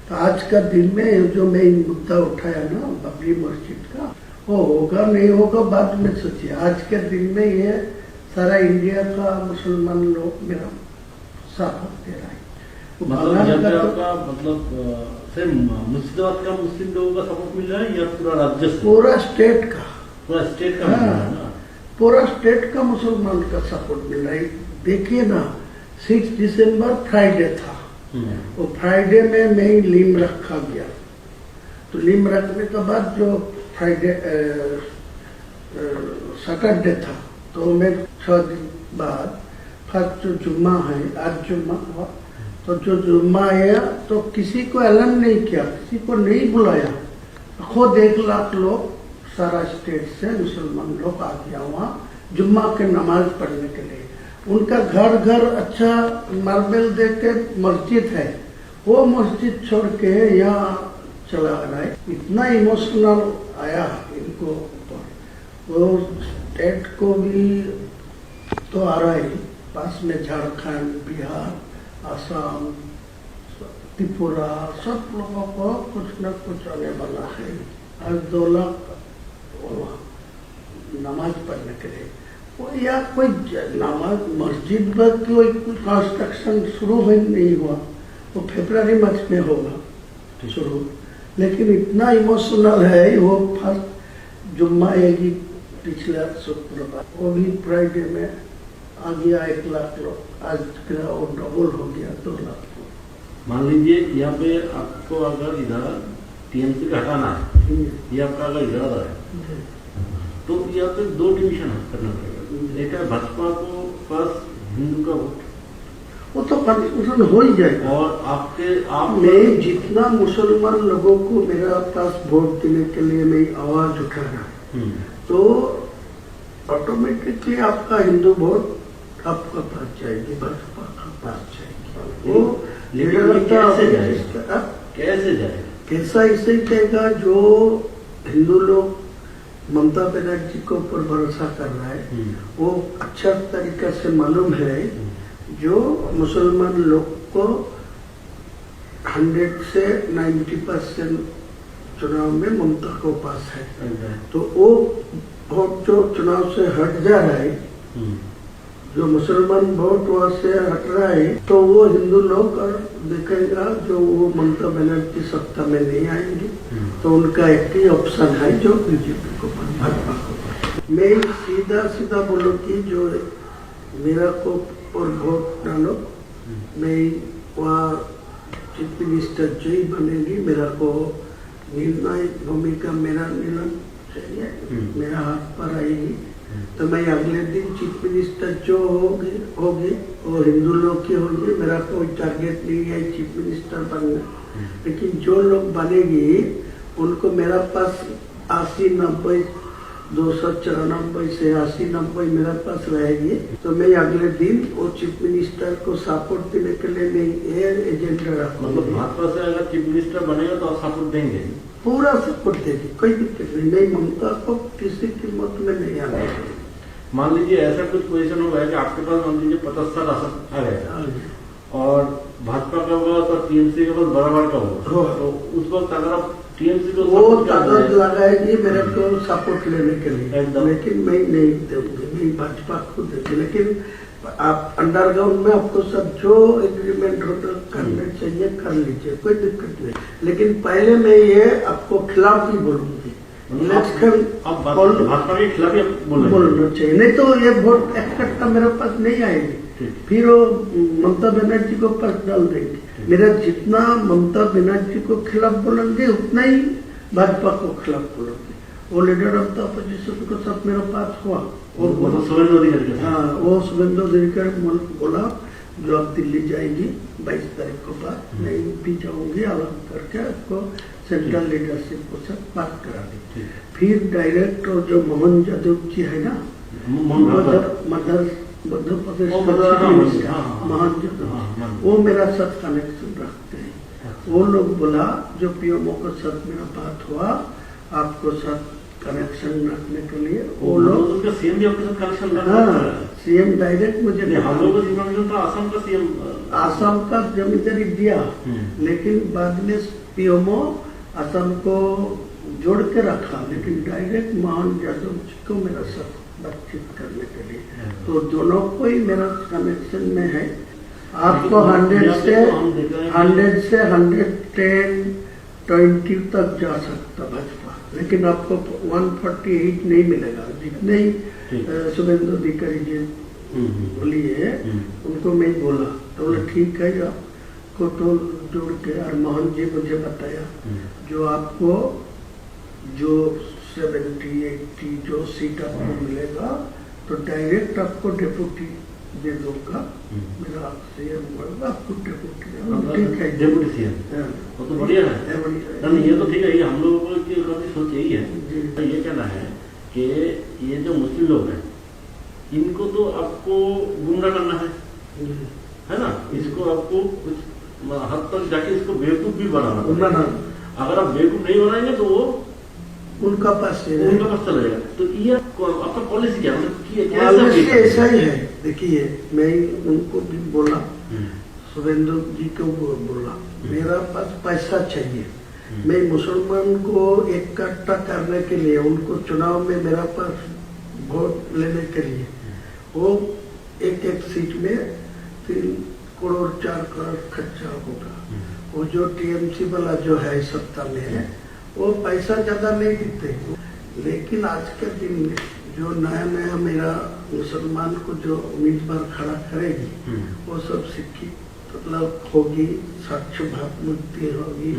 तो आज का दिन में जो मैं मुद्दा उठाया ना बाबरी मस्जिद का, वो होगा नहीं होगा बाद में सोचिए। आज के दिन में ये सारा इंडिया का मुसलमान लोग मेरा साथ दे रहा है। मतलब सिर्फ मुर्शिदाबाद का मुस्लिम लोगों का सपोर्ट मिल रहा है या पूरा राज्य से? पूरा स्टेट का मिल रहा है ना? पूरा स्टेट का मुसलमान का सपोर्ट मिल रहा है। देखिए ना 6 दिसंबर फ्राइडे था, वो फ्राइडे में मैं लीम रखा गया। तो लीम रखने के बाद जो फ्राइडे सैटरडे था, तो मैं 6 दिन बाद फर्स्ट जो जुम्मा है, आज जुम्मा हुआ, तो जो जुम्मा आया तो किसी को ऐलान नहीं किया, किसी को नहीं बुलाया। खुद 1 लाख लोग सारा स्टेट से मुसलमान लोग आ गया वहाँ जुम्मा के नमाज पढ़ने के लिए। उनका घर घर अच्छा मार्बल दे के मस्जिद है, वो मस्जिद छोड़ के यहाँ चला रहा है। इतना इमोशनल आया इनको ऊपर। वो स्टेट को भी तो आ रहा है, पास में झारखंड, बिहार, असम, त्रिपुरा, सब लोगों को कुछ न कुछ आने वाला है। आज 2 लाख नमाज पढ़ने के लिए, या कोई नमाज मस्जिद में कोई कंस्ट्रक्शन शुरू नहीं हुआ, वो फरवरी मार्च में होगा शुरू। लेकिन इतना इमोशनल है, वो फर्स्ट जुम्मा आएगी पिछला शुक्रवार, वो भी फ्राइडे में आ गया 1 लाख लोग। आज वो डबल हो गया 2 लाख। मान लीजिए यहाँ पे आपको अगर इधर टीएमसी का हटाना है, ये आपका अगर इरादा है, तो यहाँ पे 2 डिवीजन करना पड़ेगा। एक है भाजपा को प्लस हिंदू का वोट, वो तो कंफ्यूजन हो ही जाएगा। और आप मैं जितना मुसलमान लोगों को मेरा पास वोट देने के लिए मैं आवाज उठा रहा है, तो ऑटोमेटिकली आपका हिंदू वोट आपका पास जाएगी, भाजपा का पास जाएगी। वो कैसे जाएगा? कैसा इसे कहेगा जो हिंदू लोग ममता बनर्जी को ऊपर भरोसा कर रहा है, वो अच्छा तरीका से मालूम है जो मुसलमान लोग को 100 से 90% चुनाव में ममता को पास है। तो वो वोट जो चुनाव से हट जा रहा है, जो मुसलमान वोट वहां से हट रहा है, तो वो हिंदू लोग देखेगा जो वो ममता बनर्जी सत्ता में नहीं आएंगे, तो उनका एक ही ऑप्शन है जो बीजेपी को, भाजपा को। मैं सीधा बोलूँ कि जो मेरा को और वोट डालो, मैं वहाँ चीफ मिनिस्टर जो ही बनेगी, मेरा को निर्णायक भूमिका मेरा निर्णय चाहिए, मेरा हाथ पर आएगी। तो मैं अगले दिन चीफ मिनिस्टर जो होगी वो हिंदू लोग की होगी। मेरा कोई टारगेट नहीं है चीफ मिनिस्टर बनना, लेकिन जो लोग बनेगी उनको मेरा पास 80-90, 294 से 80-90 मेरे पास रहेगी। तो मैं अगले दिन वो चीफ मिनिस्टर को सपोर्ट देने के लिए मैं ये एजेंडा रखूंगा। मतलब भाजपा से अगर चीफ मिनिस्टर बनेगा तो आप सपोर्ट देंगे? पूरा सपोर्ट देगी, कोई दिक्कत नहीं। नहीं, ममता को किसी कीमत में नहीं आना। मान लीजिए ऐसा कुछ पोजीशन होगा कि आपके पास मान लीजिए 50-60 आसन आ गया और भाजपा का होगा तो टीएमसी के पास बराबर का होगा, तो उस वक्त अगर आप टीएमसी को वो ताकत लगाएगी मेरे को सपोर्ट लेने के लिए, लेकिन मैं नहीं दूंगी, मैं भाजपा को दूंगी। लेकिन आप अंडरग्राउंड में आपको सब जो एग्रीमेंट होता करने चाहिए कर लीजिए, कोई दिक्कत नहीं। लेकिन पहले मैं ये आपको खिलाफ ही बोलूंगी, इलेक्शन भाजपा के खिलाफ ही बोलना चाहिए, नहीं तो ये वोट इकट्ठा मेरे पास नहीं आएगी, फिर वो ममता बनर्जी को पास डाल देंगे। मेरा जितना ममता बनर्जी को खिलाफ बोलेंगे उतना ही भाजपा को खिलाफ बोलेंगे। वो लीडर ऑफ द अपोजिशन को सब मेरे पास हुआ, वो शुभेंदु अधिकारी, हाँ वो शुभेंदु अधिकारी बोला जो अब दिल्ली जाएगी 22 तारीख को बाद, मैं भी जाऊंगी, अलग करके आपको सेंट्रल लीडरशिप को सब बात करा दी। फिर डायरेक्ट और जो मोहन यादव जी है ना, मध्य प्रदेश मोहन यादव, वो मेरा साथ कनेक्शन रखते हैं। वो लोग बोला जो पीएमओ के साथ मेरा बात हुआ, आपको साथ कनेक्शन रखने के लिए वो लोग उसका सीएम भी आपके साथ कनेक्शन रख हाँ, सकता है। सीएम डायरेक्ट मुझे नहीं, हम लोगों को इन्फॉर्मेशन था आसाम का सीएम। आसाम का जमींदारी दिया, लेकिन बाद में पीएमओ असम को जोड़ के रखा, लेकिन डायरेक्ट मोहन यादव जी को मेरा साथ बातचीत करने के लिए, तो दोनों को ही मेरा कनेक्शन में है। आपको 100 से 110, 20 तक जा सकता भाजपा, लेकिन आपको 148 नहीं मिलेगा। जितने ही शुभेंदु अधिकारी जी बोलिए उनको मैं बोला, तो बोले ठीक है, आपको तो जोड़ के, और मोहन जी मुझे बताया जो आपको जो 70-80 जो सीट आपको मिलेगा तो डायरेक्ट आपको डेप्यूटी दे दूंगा, मेरा सीएम होगा, आपको डेप्यूटी ठीक है, डेप्यूटी सीएम वो तो बढ़िया है। नहीं ये तो ठीक है, ये हम लोगों की सोच यही है। तो ये कहना है कि ये जो मुस्लिम लोग हैं इनको तो आपको गुमराह करना है ना, इसको आपको कुछ हद तक जाके इसको बेवकूफ भी बनाना पड़ेगा। अगर आप बेवकूफ नहीं बनाएंगे तो वो उनका पास चलेगा। तो ये आपका पॉलिसी क्या है? पॉलिसी ऐसा ही है। देखिए मैं उनको भी बोला, शुभेंदु जी को बोला, मेरा पास पैसा चाहिए, मैं मुसलमान को इकट्ठा करने के लिए, उनको चुनाव में मेरा पास वोट लेने के लिए, वो एक सीट में 3 करोड़ 4 करोड़ खर्चा होगा। वो जो टीएमसी वाला जो है सत्ता में है वो पैसा ज्यादा नहीं देते, लेकिन आज के दिन में जो नया मेरा मुसलमान को जो उम्मीदवार खड़ा करेगी वो सब शिक्षित मतलब होगी, स्वच्छ भावमुक्ति होगी,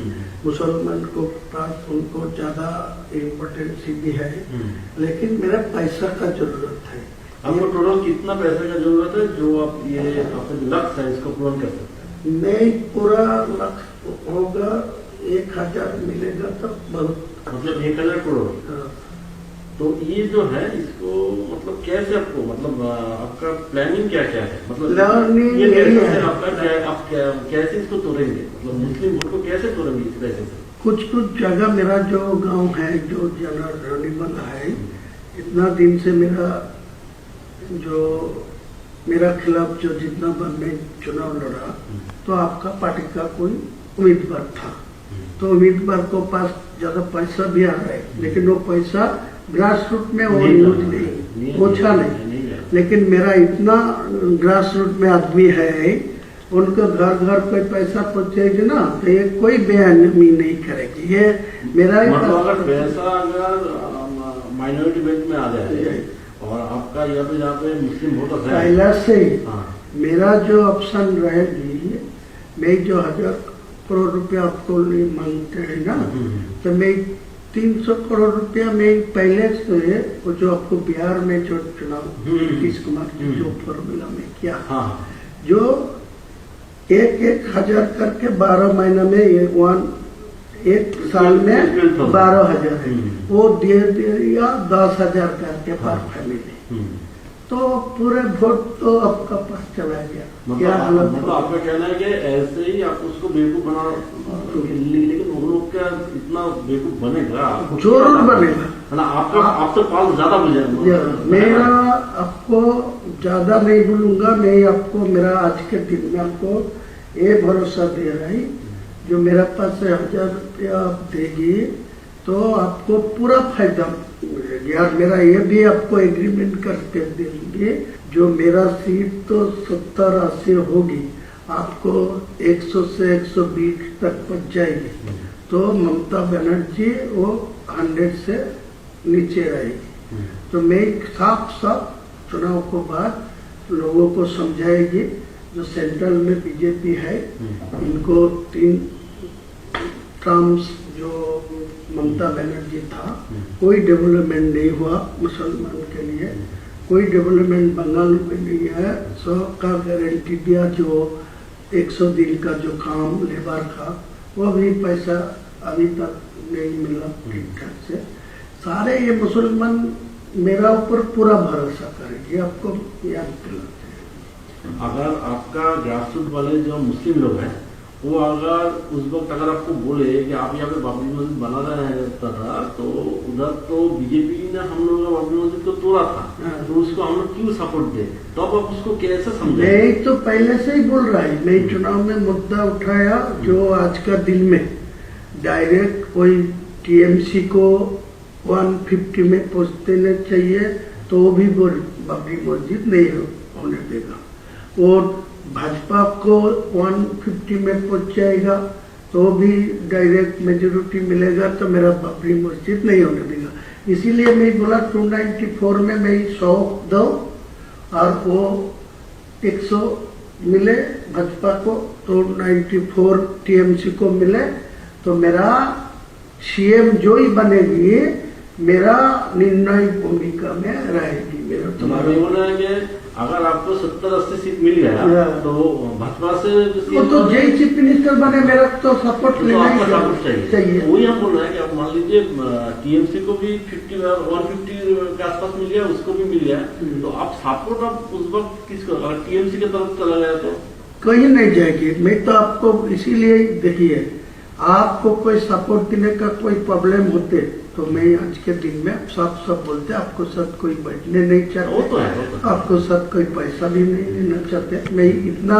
मुसलमान को पास उनको ज्यादा इम्पोर्टेंस भी है, लेकिन मेरा पैसा का जरूरत है। आपको टोटल कितना पैसे का जरूरत है जो आप ये अपने लक्ष्य है इसको पूर्ण कर सकते हैं? नहीं, पूरा लक्ष्य होगा 1000 मिलेगा तो बहुत, मतलब 1000 करोड़। तो ये जो है इसको मतलब कैसे आपको मतलब आपका प्लानिंग क्या क्या है? मतलब प्लानिंग ये यही है आपका आप कैसे इसको तोड़ेंगे, मतलब मुस्लिम वोट को कैसे तोड़ेंगे इस पैसे से? कुछ जगह मेरा जो गांव है जो रहने वाला है, इतना दिन से मेरा खिलाफ जो जितना बार मैं चुनाव लड़ा तो आपका पार्टी का कोई उम्मीदवार था, तो उम्मीदवार को पास ज्यादा पैसा भी आ रहा है, लेकिन वो पैसा ग्रास रूट में वो यूज नहीं पहुंचा नहीं। लेकिन मेरा इतना ग्रास रूट में आदमी है, उनको घर घर कोई पैसा पहुंचेगी ना तो ये कोई बेअहमी नहीं करेगी। ये मेरा अगर पैसा अगर माइनॉरिटी बेल्ट में आ जाए और आपका यहाँ पे मुस्लिम वोटर है पहला से मेरा जो ऑप्शन रहेगी, मैं जो 1000 करोड़ रुपया आपको मांगते हैं ना, तो मैं 300 करोड़ रुपया में पहले से वो जो आपको बिहार में जो चुनाव नीतीश कुमार जी जो फॉर्मूला में किया, जो 1,000 करके 12 महीना में एक साल में 12,000 है, वो दे दिया 10,000 करके पर फैमिली, तो पूरे वोट तो आपका पास चला गया। मतलब आपका कहना है कि ऐसे ही आप उसको बेवकूफ बना, लेकिन उन लोग क्या इतना बेवकूफ बनेगा? जरूर बनेगा ना, आप तो पाल ज्यादा मिल जाएगा। मेरा आपको ज्यादा नहीं बोलूंगा, मैं आपको मेरा आज के दिन में आपको ये भरोसा दे रहा है, जो मेरा पास 1000 रुपया आप देगी तो आपको पूरा फायदा मिलेगा। मेरा ये भी आपको एग्रीमेंट करके देंगे, जो मेरा सीट तो 70-80 होगी, आपको 100 से 120 तक पहुंच जाएगी, तो ममता बनर्जी वो 100 से नीचे रहेगी। तो मैं साफ चुनाव को बाद लोगों को समझाएगी, जो सेंट्रल में बीजेपी है इनको 3 टर्म्स जो ममता बनर्जी था, कोई डेवलपमेंट नहीं हुआ मुसलमान के लिए, कोई डेवलपमेंट बंगाल में नहीं है। 100 का गारंटी दिया, जो 100 दिन का जो काम लेबर का वो भी पैसा अभी तक नहीं मिला ठीक ठाक से। सारे ये मुसलमान मेरा ऊपर पूरा भरोसा करेंगे, आपको याद दिलाते हैं। अगर आपका ग्रासरूट वाले जो मुस्लिम लोग हैं वो अगर उस वक्त अगर आपको बोले कि आप यहाँ पे बाबरी मस्जिद बना रहे हैं था, तो उधर तो बीजेपी ने हम लोगों का बाबरी मस्जिद को तोड़ा था, तो उसको हम लोग क्यों सपोर्ट दे, तो अब आप उसको कैसे समझे? मैं तो पहले से ही बोल रहा है, मैं चुनाव में मुद्दा उठाया जो आज का दिन में डायरेक्ट कोई टीएमसी को 150 में पहुंच देना चाहिए, तो वो भी बाबरी मस्जिद नहीं होने देगा। और भाजपा को 150 में पहुंच जाएगा तो भी डायरेक्ट मेजोरिटी मिलेगा, तो मेरा बाबरी मस्जिद नहीं होने देगा। इसीलिए मैं बोला 294 में मैं 100 दो और वो 100 मिले भाजपा को, तो 94 टीएमसी को मिले, तो मेरा सीएम जो ही बनेगी मेरा निर्णायक भूमिका में रहेगी। मेरा तुम्हारा बोला है कि अगर आपको 70-80 सीट मिल गया तो भाजपा से वो तो जय चीफ मिनिस्टर बने, मेरा तो सपोर्ट लेना ही चाहिए। वही हम बोल रहे हैं कि आप मान लीजिए टीएमसी को भी 150 के आसपास मिल गया, उसको भी मिल गया, तो आप सपोर्ट आप उस वक्त किसको, अगर टीएमसी की तरफ चला गया तो कहीं नहीं जाएगी। मैं तो आपको इसीलिए देखिए, आपको कोई सपोर्ट देने का कोई प्रॉब्लम होते तो मैं आज के दिन में सब बोलते आपको साथ कोई बैठने नहीं चाहते, तो है। आपको साथ कोई पैसा भी नहीं देना चाहते। मैं इतना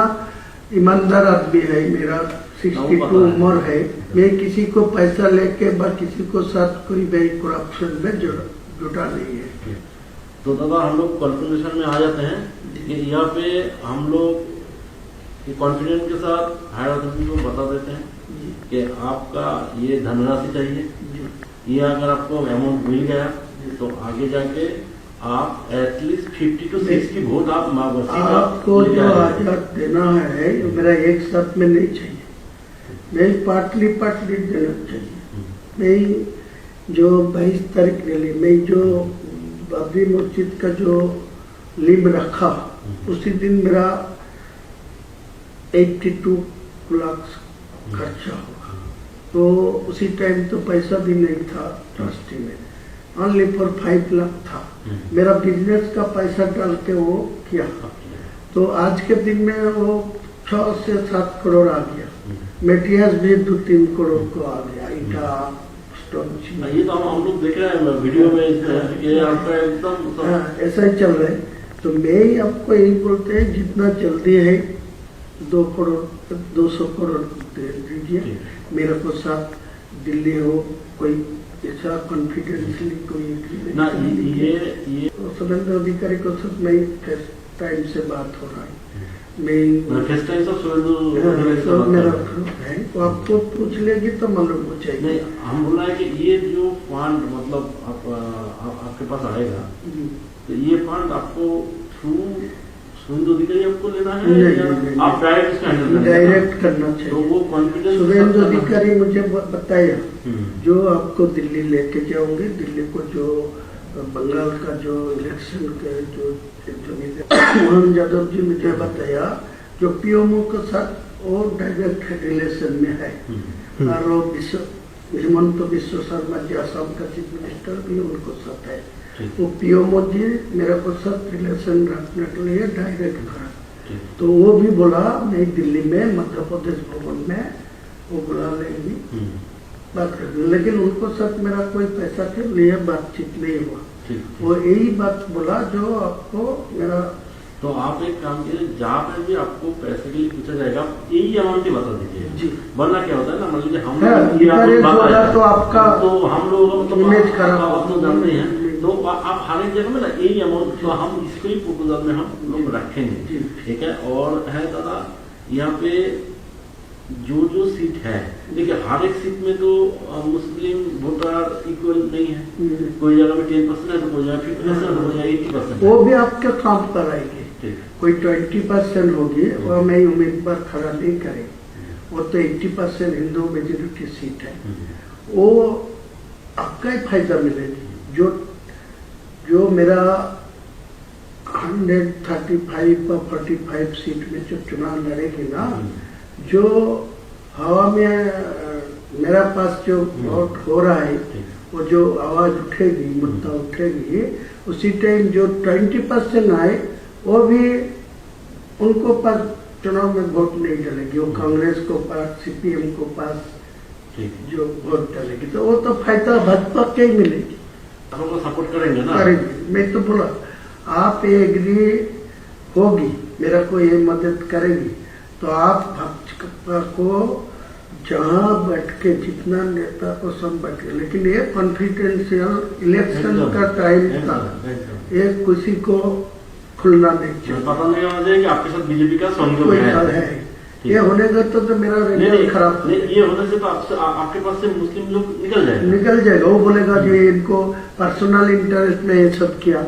ईमानदार आदमी है, मेरा 62 उम्र है, मैं किसी को पैसा लेके किसी को साथ कोई भी करप्शन में जुटा नहीं है। तो दादा हम लोग कंक्लूजन में आ जाते हैं कि यहाँ पे हम लोग कॉन्फिडेंस के साथ हायर अथॉरिटी को बता देते हैं कि आपका ये धनराशि चाहिए, ये अगर आपको अमाउंट मिल गया तो आगे जाके आप एटलीस्ट 50 to 60 वोट आप आपको जो आजाद देना है मेरा एक साथ में नहीं चाहिए, मैं पार्टली देना चाहिए। मैं जो 22 तारीख डेली मैं जो बाबरी मस्जिद का जो लिम रखा उसी दिन मेरा 82 लाख खर्चा होगा, तो उसी टाइम तो पैसा भी नहीं था ट्रस्टी में, ओनली फॉर 5 लाख था। मेरा बिजनेस का पैसा डाल के वो किया, तो आज के दिन में वो 6 से 7 करोड़ आ गया। मेटेरियल्स भी 2-3 करोड़ को आ गया, ईटा स्टोन। ये तो हम लोग देख रहे हैं वीडियो में, ये आपका एकदम ऐसा ही चल रहा है। तो मैं आपको यही बोलते हैं, जितना जल्दी है 2 करोड़ 200 करोड़ दे दीजिए मेरे को, साथ दिल्ली हो कोई ऐसा कॉन्फिडेंशियली कोई ना, ये सुरेंद्र अधिकारी को सब मैं फर्स्ट टाइम से बात हो रहा है, मैं फर्स्ट टाइम से मेरा है, तो आपको पूछ लेगी तो मालूम हो जाएगी। नहीं, हम बोल रहे हैं कि ये जो फंड मतलब आपके पास आएगा, तो ये फंड आपको थ्रू सुरेंद्र अधिकारी आपको लेना है या आप डायरेक्ट करना चाहिए? तो वो कॉन्फिडेंस सुरेंद्र अधिकारी मुझे बताया जो आपको दिल्ली लेके जाओगे, दिल्ली को जो बंगाल का जो इलेक्शन के जो मोहन यादव जी मुझे बताया, जो पीएमओ के साथ वो डायरेक्ट रिलेशन में है, और वो हेमंत विश्व शर्मा जी असम का चीफ मिनिस्टर भी उनको साथ है, वो पीएमओ जी मेरे को साथ रिलेशन रखने के लिए डायरेक्ट करा। तो वो भी बोला मैं दिल्ली में मध्य प्रदेश भवन में वो बुला लेंगी बात करनी, लेकिन उनको साथ मेरा कोई पैसा के लिए बातचीत नहीं हुआ। वो यही बात बोला जो आपको मेरा। तो आप एक काम कीजिए, जहाँ पे भी आपको पैसे के लिए पूछा जाएगा यही अमाउंट ही बता दीजिए जी, वरना क्या होता है ना, मान लीजिए हम तो आपका तो हम लोग इमेज खराब तो जानते हैं, तो आप हर एक जगह में ना यही अमाउंट, तो हम इसको ही प्रपोजल में हम लोग रखेंगे, ठीक है। और है दादा यहाँ पे जो सीट है, देखिए हर एक सीट में तो मुस्लिम वोटर इक्वल नहीं है, कोई जगह में 10% है, तो कोई जगह 50% है, कोई जगह 80%। वो भी आपके काम पर आएंगे, कोई 20% होगी वो मैं उम्मीदवार खड़ा नहीं करेंगे, वो तो 80% हिंदू मेजोरिटी सीट है, वो आपका ही फायदा मिलेगी। जो मेरा 135 और 45 सीट में जो चुनाव लड़ेगी ना, जो हवा में मेरा पास जो वोट हो रहा है, वो जो आवाज उठेगी, मुद्दा उठेगी, उसी टाइम जो 20% आए वो भी उनको पास चुनाव में वोट नहीं डालेगी, वो कांग्रेस को पास, सीपीएम को पास जो वोट डालेगी, तो वो तो फायदा भाजपा के ही मिलेगी। तो सपोर्ट करेंगे ना? करेंगे। मैं तो बोला आप ये एग्री होगी, मेरा को ये मदद करेगी, तो आप भाजपा को जहां बैठ के जितना नेता को सब बैठे, लेकिन ये कॉन्फिडेंशियल इलेक्शन का टाइम था, ये किसी को खुलना नहीं चाहिए। पता नहीं होना चाहिए कि आपके साथ बीजेपी का सहयोग है। ये होने का तो मेरा रिजल्ट खराब। ये होने से तो आपके पास से मुस्लिम लोग निकल जाएगा। वो बोलेगा कि इनको पर्सनल इंटरेस्ट में ये सब किया,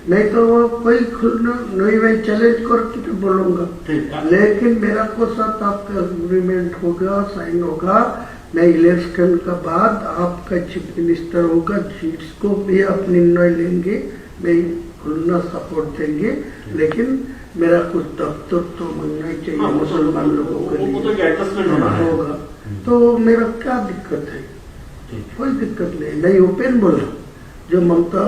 नहीं तो वो कोई खुलना नहीं, मैं चैलेंज करके तो बोलूंगा, लेकिन मेरा को साथ आपका एग्रीमेंट होगा, साइन होगा, मैं इलेक्शन का बाद आपका चीफ मिनिस्टर होगा, जिसको भी आप निर्णय लेंगे मैं खुलना सपोर्ट देंगे, लेकिन मेरा कुछ दफ्तर तो मांगना ही चाहिए मुसलमान लोगों के लिए होगा, तो मेरा क्या दिक्कत है? कोई दिक्कत नहीं, मैं ओपन बोला, जो ममता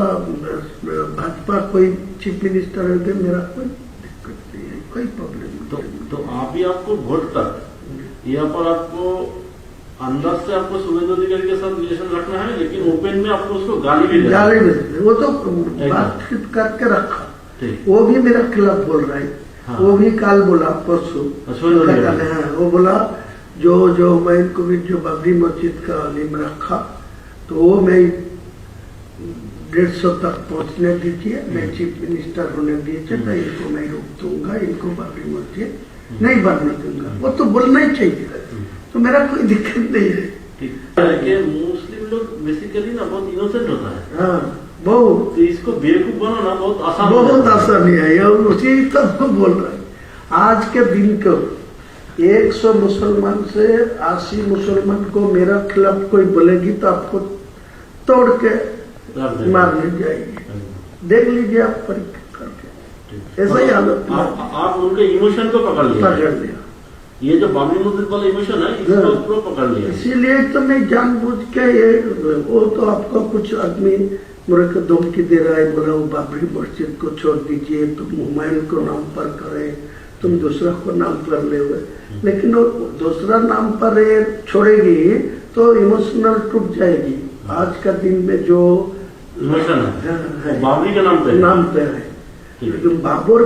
भाजपा कोई चीफ मिनिस्टर है, मेरा कोई दिक्कत नहीं है, कोई प्रॉब्लम नहीं। तो आप ही आपको वोट तक यहाँ पर आपको अंदाज से आपको शुभेंदु अधिकारी के साथ रिलेशन रखना है, लेकिन ओपन में आपको उसको गाली भी वो तो बातचीत करके रखा, वो भी मेरा खिलाफ बोल रहा है। हाँ। वो भी काल बोला परसों, वो बोला जो मैं इनको भी जो बाबरी मस्जिद का नियम रखा, तो वो मैं 150 तक पहुंचने दीजिए, मैं चीफ मिनिस्टर होने दीजिए, तो इनको मैं रोक दूंगा, इनको बाबरी मस्जिद नहीं बनने दूंगा। वो तो बोलना ही चाहिए, तो मेरा कोई दिक्कत नहीं है। मुस्लिम लोग बेसिकली ना बहुत इनोसेंट होता है। हाँ, बहुत। इसको बेवकूफ बनाना बहुत आसान है, यह उसी तब बोल रहा है। आज के दिन को 100 मुसलमान से 80 मुसलमान को मेरा खिलाफ कोई बोलेगी तो आपको तोड़ के मारने जाएगी, देख लीजिए आप परीक्षा करके, ऐसा ही हालत। आप उनके इमोशन को पकड़ लिया, ये जो बाबरी मस्जिद वाला इमोशन है इसको पकड़ लिया। इसीलिए तो मैं जानबूझ के ये, वो तो आपको कुछ आदमी मेरे को धमकी दे रहा है, बोला वो बाबरी मस्जिद को छोड़ दीजिए, तुम हुमायूं को नाम पर करें, तुम दूसरा को नाम पर ले हुए, लेकिन वो दूसरा नाम पर छोड़ेगी तो इमोशनल टूट जाएगी। आज का दिन में जो इमोशन है बाबरी के नाम पे है, लेकिन बाबर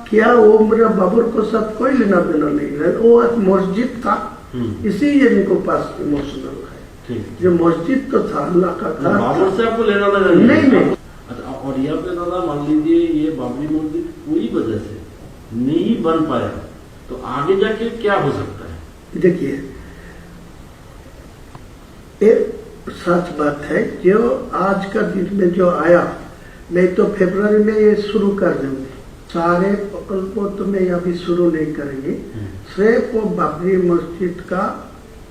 क्या वो मेरा बाबर को साथ कोई लेना देना नहीं है, वो एक मस्जिद था, इसी इनको पास इमोशनल है। जो मस्जिद तो था अल्लाह का घर, बाबर से आपको लेना देना नहीं। अच्छा, और यहाँ पे दादा मान लीजिए ये बाबरी मस्जिद पूरी वजह से नहीं बन पाया, तो आगे जाके क्या हो सकता है? देखिए, एक सच बात है, जो आज का दिन में जो आया, नहीं तो फरवरी में ये शुरू कर देंगे, सारे प्रकल्पों तो मैं अभी शुरू नहीं करेंगे, सिर्फ वो बाबरी मस्जिद का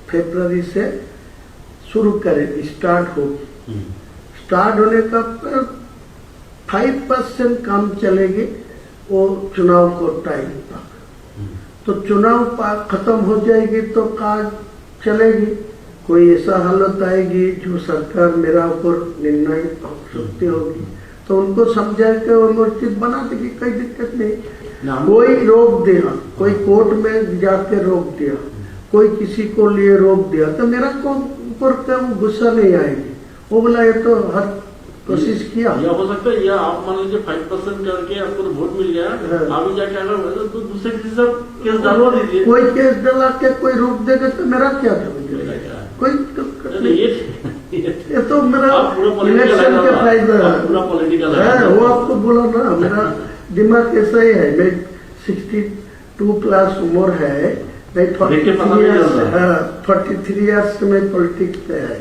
फरवरी से शुरू करेंगे, स्टार्ट होगी। स्टार्ट होने का 5% काम चलेगी वो चुनाव को टाइम तक, तो चुनाव खत्म हो जाएगी तो काज चलेगी। कोई ऐसा हालत आएगी जो सरकार मेरा ऊपर निर्णय हो सकती होगी, तो उनको समझा के वो मस्जिद बना देगी, कोई दिक्कत नहीं। कोई रोक दिया, कोई कोर्ट में जाके रोक दिया, कोई किसी को लिए रोक दिया, तो मेरा को ऊपर का गुस्सा नहीं आएगी, वो बोला ये तो हर कोशिश किया। या हो सकता है, या आप मान लीजिए 5% करके आपको तो वोट मिल गया, आगे जाके अगर तो दूसरे किसी से केस डालवा दीजिए, कोई केस डाला के कोई रोक देगा तो मेरा क्या कोई ये तो मेरा इलेक्शन के फायदा है, वो आपको बोला ना, मेरा दिमाग ऐसा ही है, मैं 62 प्लस उम्र है, 43 इयर्स से मैं पॉलिटिक्स पे है,